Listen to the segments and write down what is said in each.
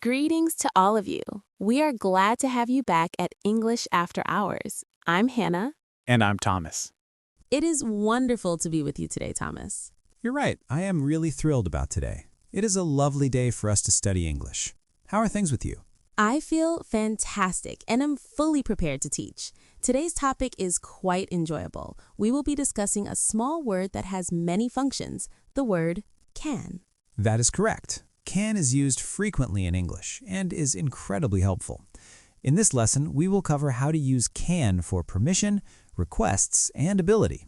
Greetings to all of you. We are glad to have you back at English After Hours. I'm Hannah. And I'm Thomas. It is wonderful to be with you today, Thomas. You're right. I am really thrilled about today. It is a lovely day for us to study English. How are things with you? I feel fantastic and I'm fully prepared to teach. Today's topic is quite enjoyable. We will be discussing a small word that has many functions, the word can. That is correct. Can is used frequently in English and is incredibly helpful. In this lesson, we will cover how to use can for permission, requests, and ability.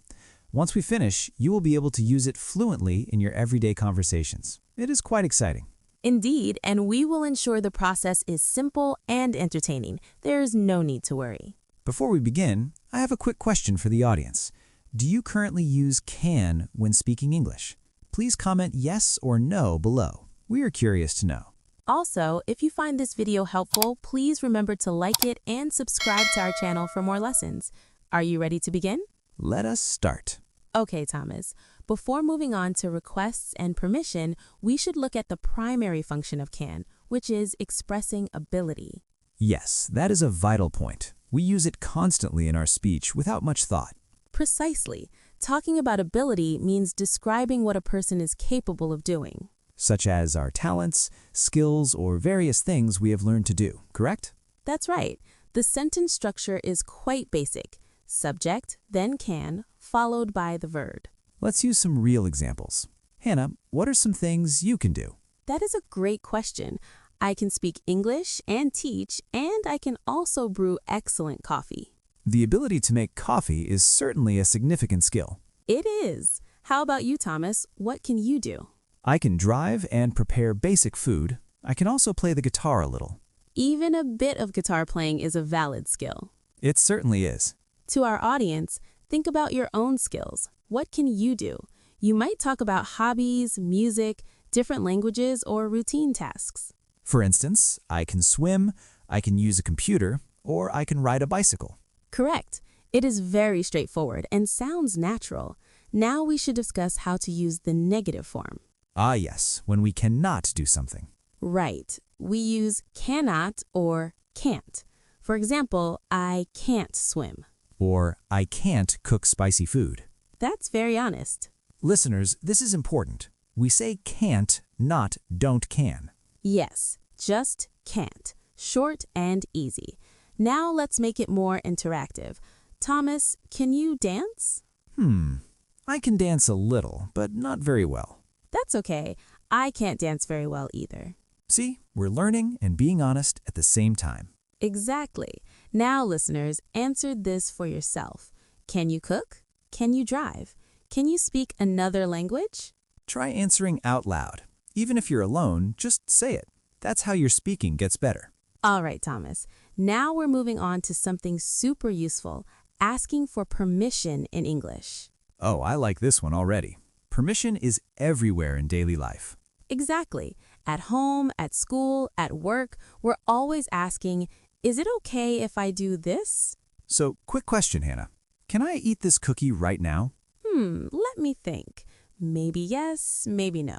Once we finish, you will be able to use it fluently in your everyday conversations. It is quite exciting. Indeed, and we will ensure the process is simple and entertaining. There is no need to worry. Before we begin, I have a quick question for the audience. Do you currently use can when speaking English? Please comment yes or no below. We are curious to know. Also, if you find this video helpful, please remember to like it and subscribe to our channel for more lessons. Are you ready to begin? Let us start. Okay, Thomas. Before moving on to requests and permission, we should look at the primary function of can, which is expressing ability. Yes, that is a vital point. We use it constantly in our speech without much thought. Precisely. Talking about ability means describing what a person is capable of doing. Such as our talents, skills, or various things we have learned to do, correct? That's right. The sentence structure is quite basic. Subject, then can, followed by the verb. Let's use some real examples. Hannah, what are some things you can do? That is a great question. I can speak English and teach, and I can also brew excellent coffee. The ability to make coffee is certainly a significant skill. It is. How about you, Thomas? What can you do? I can drive and prepare basic food. I can also play the guitar a little. Even a bit of guitar playing is a valid skill. It certainly is. To our audience, think about your own skills. What can you do? You might talk about hobbies, music, different languages, or routine tasks. For instance, I can swim, I can use a computer, or I can ride a bicycle. Correct. It is very straightforward and sounds natural. Now we should discuss how to use the negative form. Ah yes, when we cannot do something. Right. We use cannot or can't. For example, I can't swim. Or I can't cook spicy food. That's very honest. Listeners, this is important. We say can't, not don't can. Yes, just can't. Short and easy. Now let's make it more interactive. Thomas, can you dance? I can dance a little, but not very well. That's okay. I can't dance very well either. See, we're learning and being honest at the same time. Exactly. Now, listeners, answer this for yourself. Can you cook? Can you drive? Can you speak another language? Try answering out loud. Even if you're alone, just say it. That's how your speaking gets better. All right, Thomas. Now we're moving on to something super useful, asking for permission in English. Oh, I like this one already. Permission is everywhere in daily life. Exactly. At home, at school, at work, we're always asking, is it okay if I do this? So, quick question, Hannah. Can I eat this cookie right now? Let me think. Maybe yes, maybe no.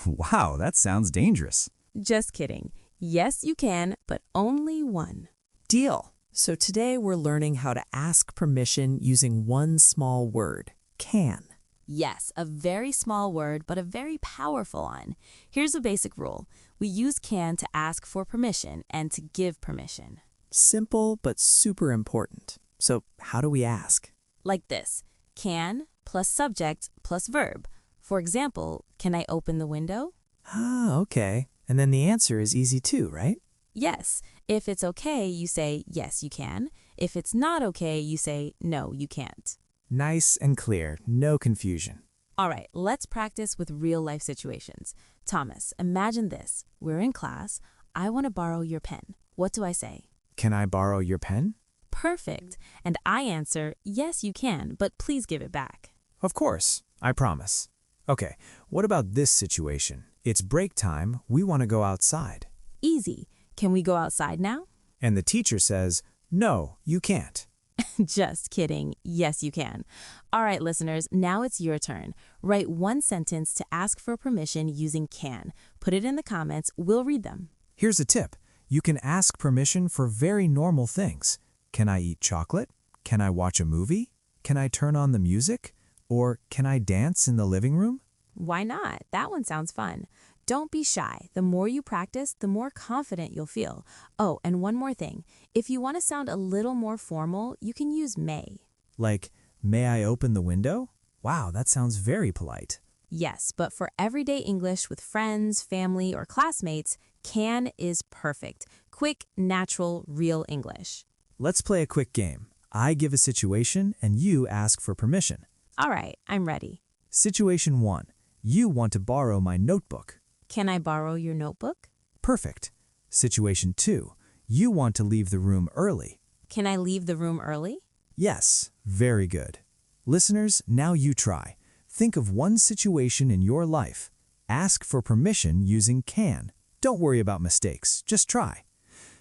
Wow, that sounds dangerous. Just kidding. Yes, you can, but only one. Deal. So today we're learning how to ask permission using one small word, can. Yes, a very small word, but a very powerful one. Here's a basic rule. We use can to ask for permission and to give permission. Simple, but super important. So how do we ask? Like this, can plus subject plus verb. For example, can I open the window? Ah, okay. And then the answer is easy too, right? Yes. If it's okay, you say yes, you can. If it's not okay, you say no, you can't. Nice and clear, no confusion. All right, let's practice with real-life situations. Thomas, imagine this. We're in class. I want to borrow your pen. What do I say? Can I borrow your pen? Perfect. And I answer, yes, you can, but please give it back. Of course, I promise. Okay, what about this situation? It's break time, we want to go outside. Easy. Can we go outside now? And the teacher says, no, you can't. Just kidding. Yes, you can. All right, listeners, now it's your turn. Write one sentence to ask for permission using can. Put it in the comments. We'll read them. Here's a tip. You can ask permission for very normal things. Can I eat chocolate? Can I watch a movie? Can I turn on the music? Or can I dance in the living room? Why not? That one sounds fun. Don't be shy. The more you practice, the more confident you'll feel. Oh, and one more thing. If you want to sound a little more formal, you can use may. Like, may I open the window? Wow, that sounds very polite. Yes, but for everyday English with friends, family, or classmates, can is perfect. Quick, natural, real English. Let's play a quick game. I give a situation and you ask for permission. All right, I'm ready. Situation 1. You want to borrow my notebook. Can I borrow your notebook? Perfect. Situation 2. You want to leave the room early. Can I leave the room early? Yes, very good. Listeners, now you try. Think of one situation in your life. Ask for permission using can. Don't worry about mistakes, just try.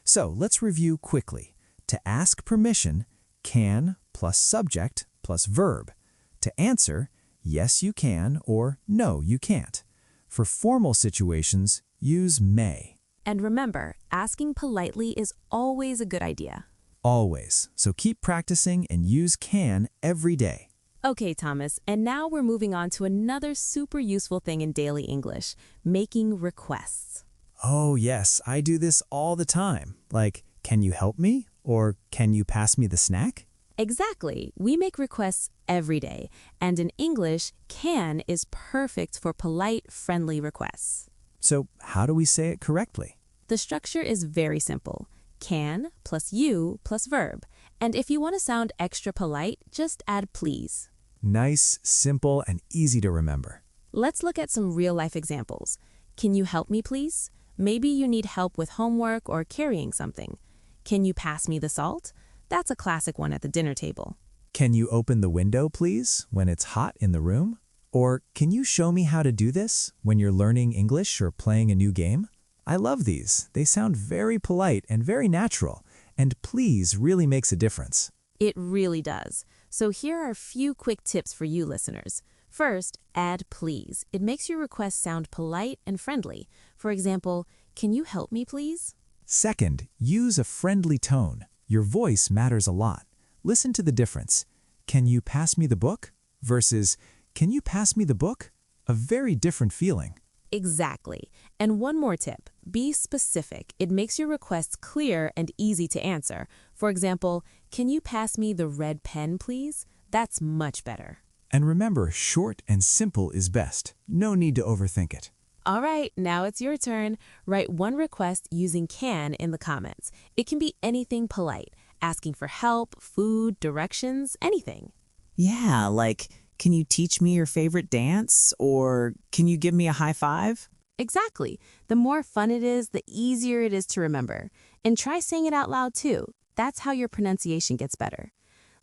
So let's review quickly. To ask permission, can plus subject plus verb. To answer, yes you can or no you can't. For formal situations, use may. And remember, asking politely is always a good idea. Always. So keep practicing and use can every day. Okay, Thomas, and now we're moving on to another super useful thing in daily English, making requests. Oh yes, I do this all the time. Like, can you help me? Or can you pass me the snack? Exactly. We make requests every day, and in English, can is perfect for polite, friendly requests. So how do we say it correctly? The structure is very simple. Can plus you plus verb. And if you want to sound extra polite, just add please. Nice, simple, and easy to remember. Let's look at some real-life examples. Can you help me, please? Maybe you need help with homework or carrying something. Can you pass me the salt? That's a classic one at the dinner table. Can you open the window, please, when it's hot in the room? Or can you show me how to do this when you're learning English or playing a new game? I love these. They sound very polite and very natural, and please really makes a difference. It really does. So here are a few quick tips for you listeners. First, add please. It makes your request sound polite and friendly. For example, can you help me, please? Second, use a friendly tone. Your voice matters a lot. Listen to the difference. Can you pass me the book? Versus, can you pass me the book? A very different feeling. Exactly. And one more tip. Be specific. It makes your requests clear and easy to answer. For example, can you pass me the red pen, please? That's much better. And remember, short and simple is best. No need to overthink it. All right, now it's your turn. Write one request using can in the comments. It can be anything polite, asking for help, food, directions, anything. Yeah, like, can you teach me your favorite dance? Or can you give me a high five? Exactly. The more fun it is, the easier it is to remember. And try saying it out loud too. That's how your pronunciation gets better.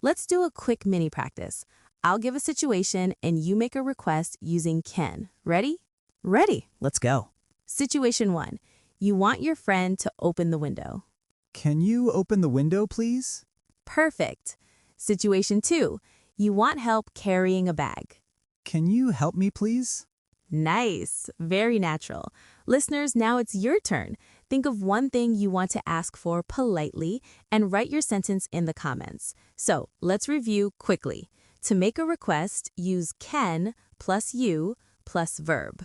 Let's do a quick mini practice. I'll give a situation and you make a request using can. Ready? Ready. Let's go. Situation 1. You want your friend to open the window. Can you open the window, please? Perfect. Situation 2. You want help carrying a bag. Can you help me, please? Nice. Very natural. Listeners, now it's your turn. Think of one thing you want to ask for politely and write your sentence in the comments. So let's review quickly. To make a request, use can plus you plus verb.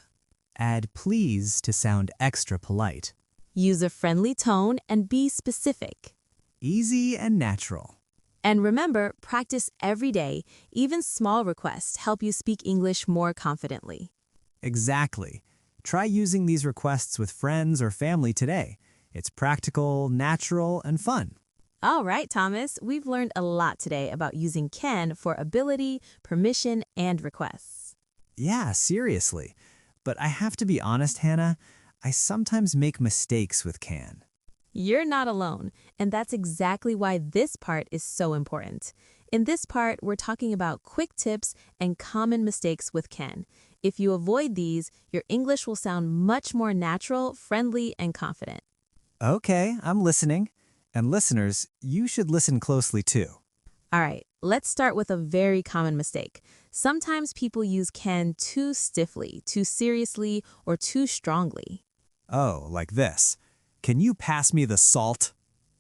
Add please to sound extra polite. Use a friendly tone and be specific. Easy and natural. And remember, practice every day. Even small requests help you speak English more confidently. Exactly. Try using these requests with friends or family today. It's practical, natural, and fun. All right, Thomas, we've learned a lot today about using can for ability, permission, and requests. Yeah, seriously. But I have to be honest, Hannah, I sometimes make mistakes with can. You're not alone, and that's exactly why this part is so important. In this part, we're talking about quick tips and common mistakes with can. If you avoid these, your English will sound much more natural, friendly, and confident. Okay, I'm listening. And listeners, you should listen closely too. All right, let's start with a very common mistake. Sometimes people use can too stiffly, too seriously, or too strongly. Oh, like this. Can you pass me the salt?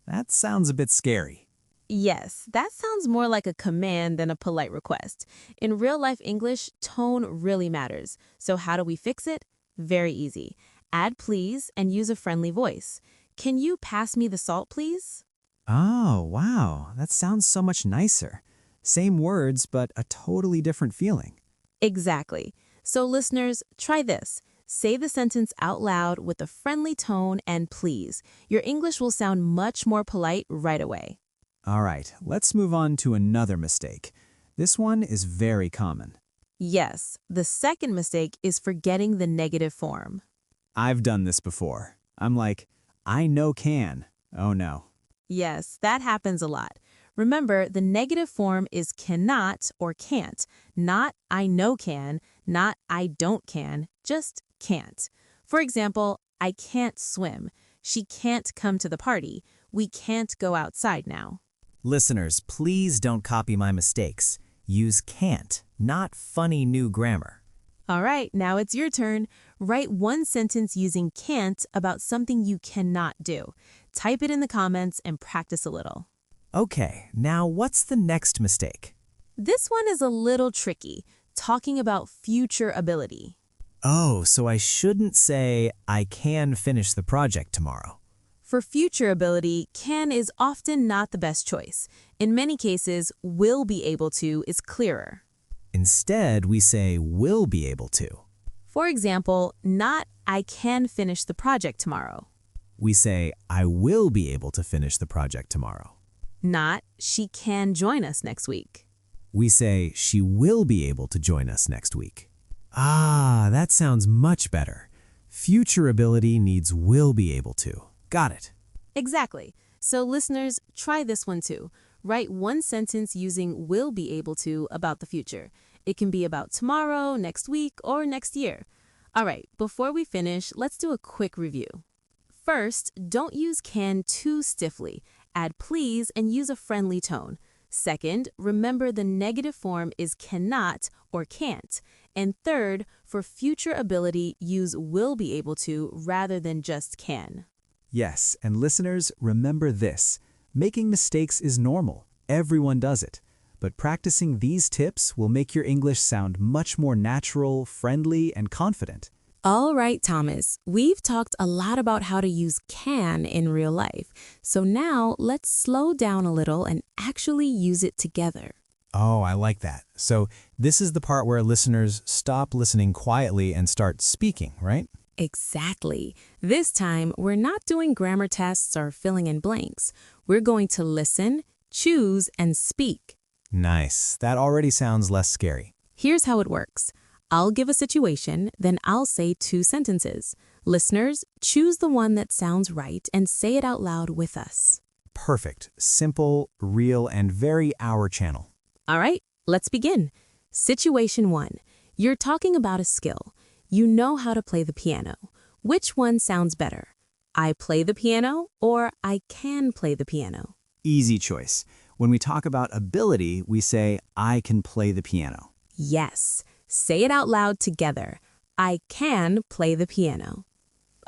That sounds a bit scary. Yes, that sounds more like a command than a polite request. In real-life English, tone really matters. So how do we fix it? Very easy. Add please and use a friendly voice. Can you pass me the salt, please? Oh, wow. That sounds so much nicer. Same words, but a totally different feeling. Exactly. So listeners, try this. Say the sentence out loud with a friendly tone and please. Your English will sound much more polite right away. All right, let's move on to another mistake. This one is very common. Yes, the second mistake is forgetting the negative form. I've done this before. I'm like, I know can. Oh no. Yes, that happens a lot. Remember, the negative form is cannot or can't, not I know can, not I don't can, just can't. For example, I can't swim. She can't come to the party. We can't go outside now. Listeners, please don't copy my mistakes. Use can't, not funny new grammar. All right, now it's your turn. Write one sentence using can't about something you cannot do. Type it in the comments and practice a little. Okay, now what's the next mistake? This one is a little tricky, talking about future ability. Oh, so I shouldn't say, I can finish the project tomorrow. For future ability, can is often not the best choice. In many cases, will be able to is clearer. Instead, we say will be able to. For example, not I can finish the project tomorrow. We say I will be able to finish the project tomorrow. Not she can join us next week. We say she will be able to join us next week. Ah, that sounds much better. Future ability needs will be able to. Got it. Exactly. So listeners, try this one too. Write one sentence using will be able to about the future. It can be about tomorrow, next week, or next year. All right, before we finish, let's do a quick review. First, don't use can too stiffly. Add please and use a friendly tone. Second, remember the negative form is cannot or can't. And third, for future ability, use will be able to rather than just can. Yes, and listeners, remember this. Making mistakes is normal. Everyone does it. But practicing these tips will make your English sound much more natural, friendly, and confident. All right, Thomas, we've talked a lot about how to use can in real life. So now let's slow down a little and actually use it together. Oh, I like that. So this is the part where listeners stop listening quietly and start speaking, right? Exactly. This time, we're not doing grammar tests or filling in blanks. We're going to listen, choose, and speak. Nice. That already sounds less scary. Here's how it works. I'll give a situation, then I'll say two sentences. Listeners, choose the one that sounds right and say it out loud with us. Perfect. Simple, real, and very our channel. All right, let's begin. Situation 1. You're talking about a skill. You know how to play the piano. Which one sounds better? I play the piano or I can play the piano? Easy choice. When we talk about ability, we say, I can play the piano. Yes. Say it out loud together. I can play the piano.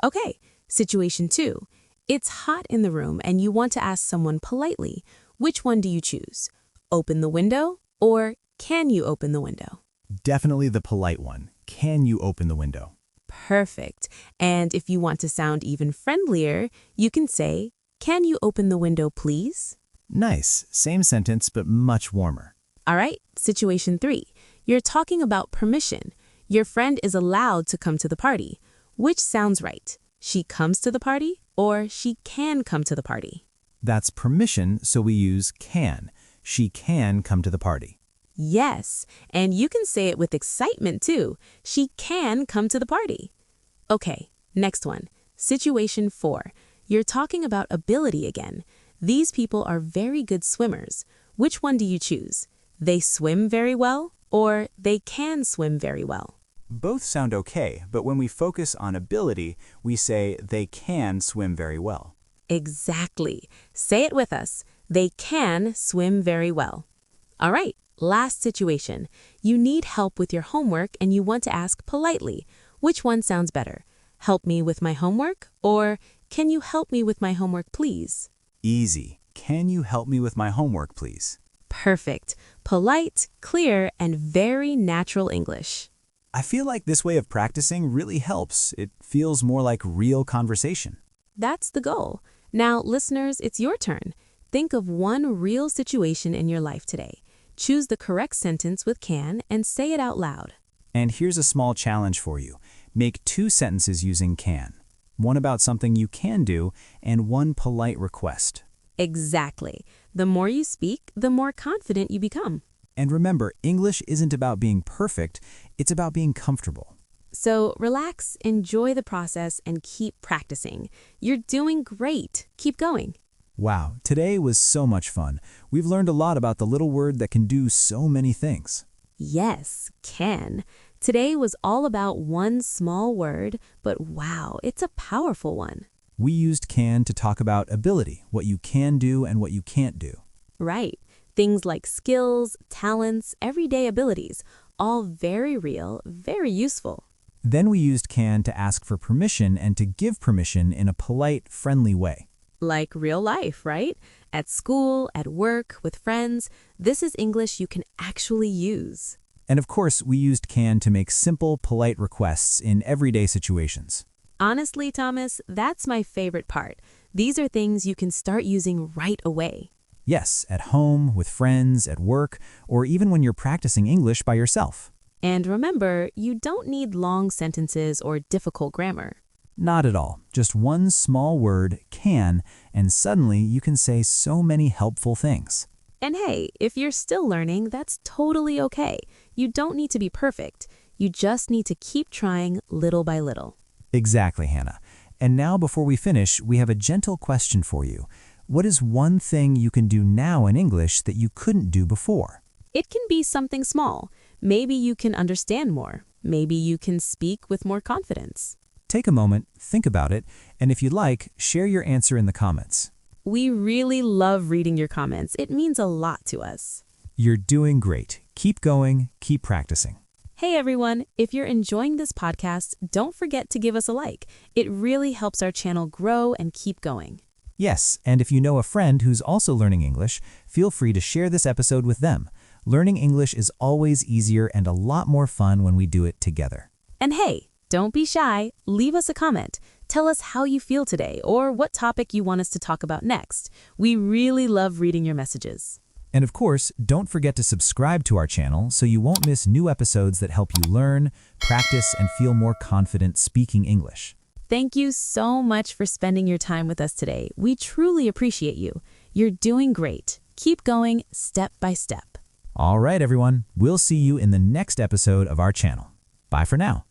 Okay, situation 2. It's hot in the room and you want to ask someone politely. Which one do you choose? Open the window or can you open the window? Definitely the polite one. Can you open the window? Perfect. And if you want to sound even friendlier, you can say, can you open the window, please? Nice. Same sentence, but much warmer. All right, situation 3. You're talking about permission. Your friend is allowed to come to the party. Which sounds right? She comes to the party or she can come to the party? That's permission, so we use can. She can come to the party. Yes, and you can say it with excitement too. She can come to the party. Okay, next one. Situation 4. You're talking about ability again. These people are very good swimmers. Which one do you choose? They swim very well or they can swim very well? Both sound okay, but when we focus on ability, we say they can swim very well. Exactly. Say it with us. They can swim very well. All right. Last situation. You need help with your homework and you want to ask politely. Which one sounds better? Help me with my homework or Can you help me with my homework, please? Easy. Can you help me with my homework, please? Perfect. Polite, clear, and very natural English. I feel like this way of practicing really helps. It feels more like real conversation. That's the goal. Now, listeners, it's your turn. Think of one real situation in your life today. Choose the correct sentence with can and say it out loud. And here's a small challenge for you. Make 2 sentences using can. One about something you can do and one polite request. Exactly. The more you speak, the more confident you become. And remember, English isn't about being perfect, it's about being comfortable. So relax, enjoy the process, and keep practicing. You're doing great. Keep going. Wow, today was so much fun. We've learned a lot about the little word that can do so many things. Yes, can. Today was all about one small word, but wow, it's a powerful one. We used can to talk about ability, what you can do and what you can't do. Right. Things like skills, talents, everyday abilities, all very real, very useful. Then we used can to ask for permission and to give permission in a polite, friendly way. Like real life, right? At school, at work, with friends, this is English you can actually use. And of course, we used can to make simple, polite requests in everyday situations. Honestly, Thomas, that's my favorite part. These are things you can start using right away. Yes, at home, with friends, at work, or even when you're practicing English by yourself. And remember, you don't need long sentences or difficult grammar. Not at all. Just one small word, can, and suddenly you can say so many helpful things. And hey, if you're still learning, that's totally okay. You don't need to be perfect. You just need to keep trying little by little. Exactly, Hannah. And now before we finish, we have a gentle question for you. What is one thing you can do now in English that you couldn't do before? It can be something small. Maybe you can understand more. Maybe you can speak with more confidence. Take a moment, think about it, and if you'd like, share your answer in the comments. We really love reading your comments. It means a lot to us. You're doing great. Keep going, keep practicing. Hey everyone, if you're enjoying this podcast, don't forget to give us a like. It really helps our channel grow and keep going. Yes, and if you know a friend who's also learning English, feel free to share this episode with them. Learning English is always easier and a lot more fun when we do it together. And hey, don't be shy. Leave us a comment. Tell us how you feel today or what topic you want us to talk about next. We really love reading your messages. And of course, don't forget to subscribe to our channel so you won't miss new episodes that help you learn, practice, and feel more confident speaking English. Thank you so much for spending your time with us today. We truly appreciate you. You're doing great. Keep going step by step. All right, everyone. We'll see you in the next episode of our channel. Bye for now.